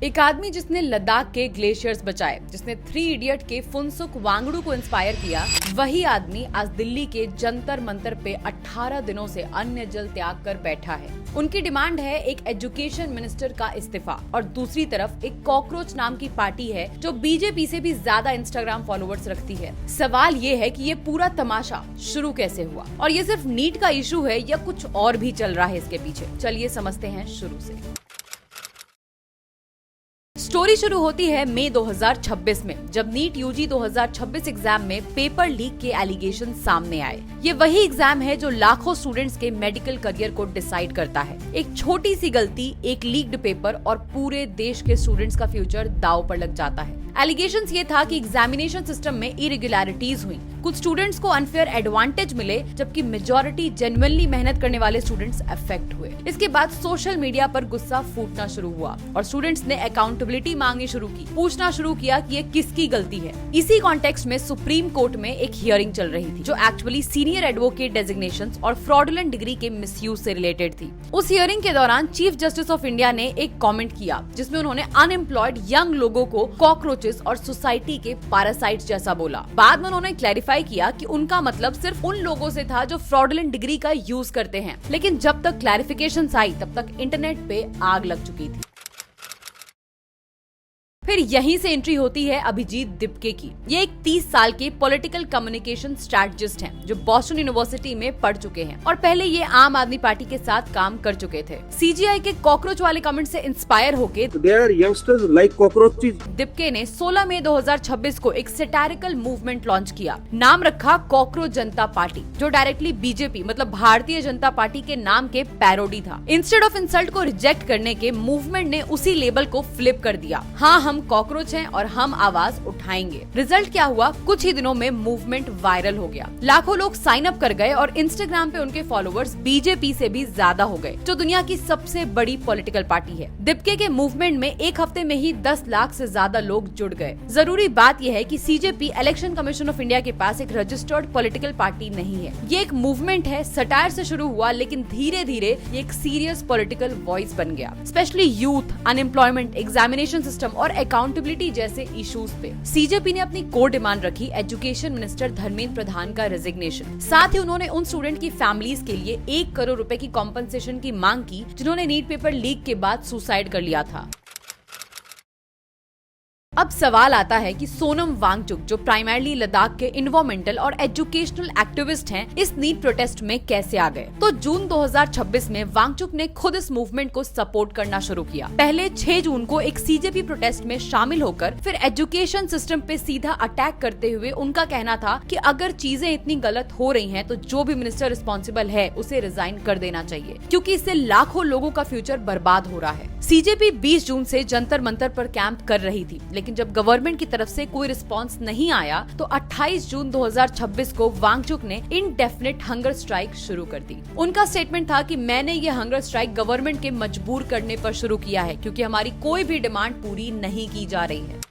एक आदमी जिसने लद्दाख के ग्लेशियर्स बचाए, जिसने 3 इडियट के फुनसुक वांगडू को इंस्पायर किया, वही आदमी आज दिल्ली के जंतर मंतर पे 18 दिनों से अन्य जल त्याग कर बैठा है। उनकी डिमांड है एक एजुकेशन मिनिस्टर का इस्तीफा और दूसरी तरफ एक कॉकरोच नाम की पार्टी है जो बीजेपी से भी ज्यादा इंस्टाग्राम फॉलोअर्स रखती है। सवाल ये है कि ये पूरा तमाशा शुरू कैसे हुआ और ये सिर्फ नीट का इशू है या कुछ और भी चल रहा है इसके पीछे। चलिए समझते हैं शुरू से। स्टोरी शुरू होती है मई 2026 में, जब नीट यूजी 2026 एग्जाम में पेपर लीक के एलिगेशन सामने आए। ये वही एग्जाम है जो लाखों स्टूडेंट्स के मेडिकल करियर को डिसाइड करता है। एक छोटी सी गलती, एक लीक्ड पेपर और पूरे देश के स्टूडेंट्स का फ्यूचर दांव पर लग जाता है। एलिगेशंस ये था कि एग्जामिनेशन सिस्टम में इरेगुलरिटीज हुई, कुछ स्टूडेंट्स को अनफेयर एडवांटेज मिले, जबकि मेजॉरिटी जेन्युइनली मेहनत करने वाले स्टूडेंट्स अफेक्ट हुए। इसके बाद सोशल मीडिया पर गुस्सा फूटना शुरू हुआ और स्टूडेंट्स ने अकाउंटेबिलिटी मांगनी शुरू की, पूछना शुरू किया कि ये किसकी गलती है। इसी कॉन्टेक्स्ट में सुप्रीम कोर्ट में एक हियरिंग चल रही थी जो एक्चुअली सीनियर एडवोकेट डेजिग्नेशंस और फ्रॉडुलेंट डिग्री के मिसयूज से रिलेटेड थी। उस हियरिंग के दौरान चीफ जस्टिस ऑफ इंडिया ने एक कमेंट किया जिसमें उन्होंने अनएम्प्लॉयड यंग लोगों को कॉकरोचेस और सोसाइटी के पैरासाइट्स जैसा बोला। बाद में उन्होंने क्लैरिफाई किया कि उनका मतलब सिर्फ उन लोगों से था जो फ्रॉडुलेंट डिग्री का यूज करते हैं, लेकिन जब तक क्लैरिफिकेशंस आई तब तक इंटरनेट पे आग लग चुकी थी। फिर यहीं से एंट्री होती है अभिजीत दिपके की। ये एक 30 साल के पॉलिटिकल कम्युनिकेशन स्ट्रैटेजिस्ट हैं जो बॉस्टन यूनिवर्सिटी में पढ़ चुके हैं और पहले ये आम आदमी पार्टी के साथ काम कर चुके थे। सीजीआई के कॉकरोच वाले कमेंट से इंस्पायर होके दिपके ने 16 मई 2026 को एक सैटारिकल मूवमेंट लॉन्च किया। नाम रखा कॉकरोच जनता पार्टी, जो डायरेक्टली बीजेपी मतलब भारतीय जनता पार्टी के नाम के पैरोडी था। इंस्टेड ऑफ इंसल्ट को रिजेक्ट करने के मूवमेंट ने उसी लेबल को फ्लिप कर दिया। हाँ, हम कॉकरोच हैं और हम आवाज उठाएंगे। रिजल्ट क्या हुआ? कुछ ही दिनों में मूवमेंट वायरल हो गया। लाखों लोग साइन अप कर गए और इंस्टाग्राम पे उनके फॉलोअर्स बीजेपी से भी ज्यादा हो गए, जो दुनिया की सबसे बड़ी पॉलिटिकल पार्टी है। दिपके के मूवमेंट में एक हफ्ते में ही 10 लाख से ज्यादा लोग जुड़ गए। जरूरी बात यह है कि CJP election commission of India के पास एक रजिस्टर्ड पॉलिटिकल पार्टी नहीं है। ये एक मूवमेंट है, सटायर से शुरू हुआ लेकिन धीरे धीरे ये एक सीरियस पॉलिटिकल वॉइस बन गया, specially youth, unemployment, examination system और अकाउंटेबिलिटी जैसे इश्यूज पे। सीजेपी ने अपनी कोर डिमांड रखी एजुकेशन मिनिस्टर धर्मेंद्र प्रधान का रेजिग्नेशन। साथ ही उन्होंने उन स्टूडेंट की फैमिलीज के लिए 1 करोड़ रुपए की कॉम्पनसेशन की मांग की जिन्होंने नीट पेपर लीक के बाद सुसाइड कर लिया था। अब सवाल आता है कि सोनम वांगचुक, जो प्राइमरली लद्दाख के एनवायरमेंटल और एजुकेशनल एक्टिविस्ट हैं, इस नीट प्रोटेस्ट में कैसे आ गए? तो जून 2026 में वांगचुक ने खुद इस मूवमेंट को सपोर्ट करना शुरू किया। पहले 6 जून को एक सीजेपी प्रोटेस्ट में शामिल होकर फिर एजुकेशन सिस्टम पे सीधा अटैक करते हुए उनका कहना था कि अगर चीजें इतनी गलत हो रही हैं तो जो भी मिनिस्टर रिस्पॉन्सिबल है उसे रिजाइन कर देना चाहिए, क्योंकि इससे लाखों लोगों का फ्यूचर बर्बाद हो रहा है। सीजेपी 20 जून से जंतर मंतर पर कैंप कर रही थी, लेकिन जब गवर्नमेंट की तरफ से कोई रिस्पांस नहीं आया तो 28 जून 2026 को वांगचुक ने इनडेफिनिट हंगर स्ट्राइक शुरू कर दी। उनका स्टेटमेंट था कि मैंने ये हंगर स्ट्राइक गवर्नमेंट के मजबूर करने पर शुरू किया है, क्योंकि हमारी कोई भी डिमांड पूरी नहीं की जा रही है।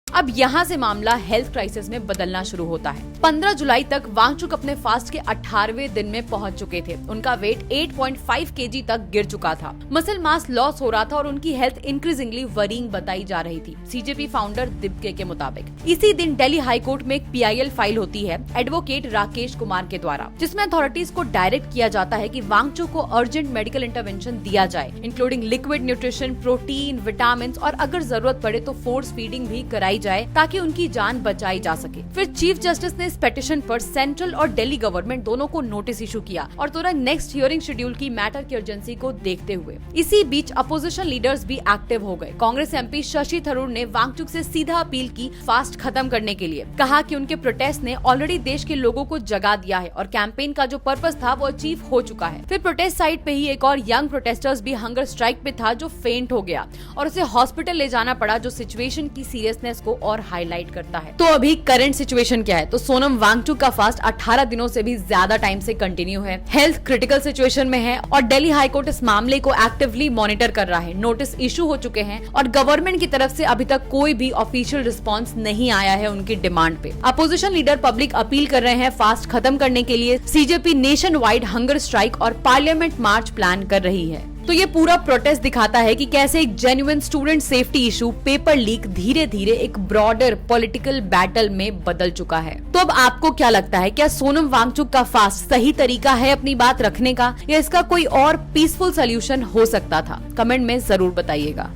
अब यहाँ से मामला हेल्थ क्राइसिस में बदलना शुरू होता है। 15 जुलाई तक वांगचुक अपने फास्ट के 18वें दिन में पहुंच चुके थे। उनका वेट 8.5 kg तक गिर चुका था, मसल मास लॉस हो रहा था और उनकी हेल्थ इंक्रीजिंगली वरीइंग बताई जा रही थी, सीजेपी फाउंडर दिपके के मुताबिक। इसी दिन दिल्ली हाई कोर्ट में एक PIL फाइल होती है एडवोकेट राकेश कुमार के द्वारा, जिसमें अथॉरिटीज को डायरेक्ट किया जाता है कि वांगचुक को अर्जेंट मेडिकल इंटरवेंशन दिया जाए, including liquid nutrition, protein, vitamin और अगर जरूरत पड़े तो फोर्स फीडिंग भी कराई जाए ताकि उनकी जान बचाई जा सके। फिर चीफ जस्टिस ने इस पिटीशन पर सेंट्रल और दिल्ली गवर्नमेंट दोनों को नोटिस इशू किया और तुरंत नेक्स्ट हियरिंग शेड्यूल की मैटर की अर्जेंसी को देखते हुए। इसी बीच अपोजिशन लीडर्स भी एक्टिव हो गए। कांग्रेस MP शशि थरूर ने वांगचुक से सीधा अपील की फास्ट खत्म करने के लिए, कहा कि उनके प्रोटेस्ट ने ऑलरेडी देश के लोगों को जगा दिया है और कैंपेन का जो पर्पस था वो अचीव हो चुका है। फिर प्रोटेस्ट साइट पे ही एक और यंग प्रोटेस्टर्स भी हंगर स्ट्राइक पे था जो फेंट हो गया और उसे हॉस्पिटल ले जाना पड़ा, जो सिचुएशन की सीरियसनेस को और हाईलाइट करता है। तो अभी करंट सिचुएशन क्या है? तो सोनम वांगचुक का फास्ट 18 दिनों से भी ज्यादा टाइम से कंटिन्यू है। हेल्थ क्रिटिकल सिचुएशन में है और दिल्ली हाई कोर्ट इस मामले को एक्टिवली मॉनिटर कर रहा है। नोटिस इशू हो चुके हैं और गवर्नमेंट की तरफ से अभी तक कोई भी ऑफिशियल रिस्पांस नहीं आया है उनकी डिमांड पे। अपोजिशन लीडर पब्लिक अपील कर रहे हैं फास्ट खत्म करने के लिए। CJP nation wide hunger strike और पार्लियामेंट मार्च प्लान कर रही है। तो ये पूरा प्रोटेस्ट दिखाता है कि कैसे एक genuine student safety issue paper leak धीरे धीरे एक ब्रॉडर पॉलिटिकल बैटल में बदल चुका है। तो अब आपको क्या लगता है, क्या सोनम वांगचुक का फास्ट सही तरीका है अपनी बात रखने का, या इसका कोई और पीसफुल सोल्यूशन हो सकता था? कमेंट में जरूर बताइएगा।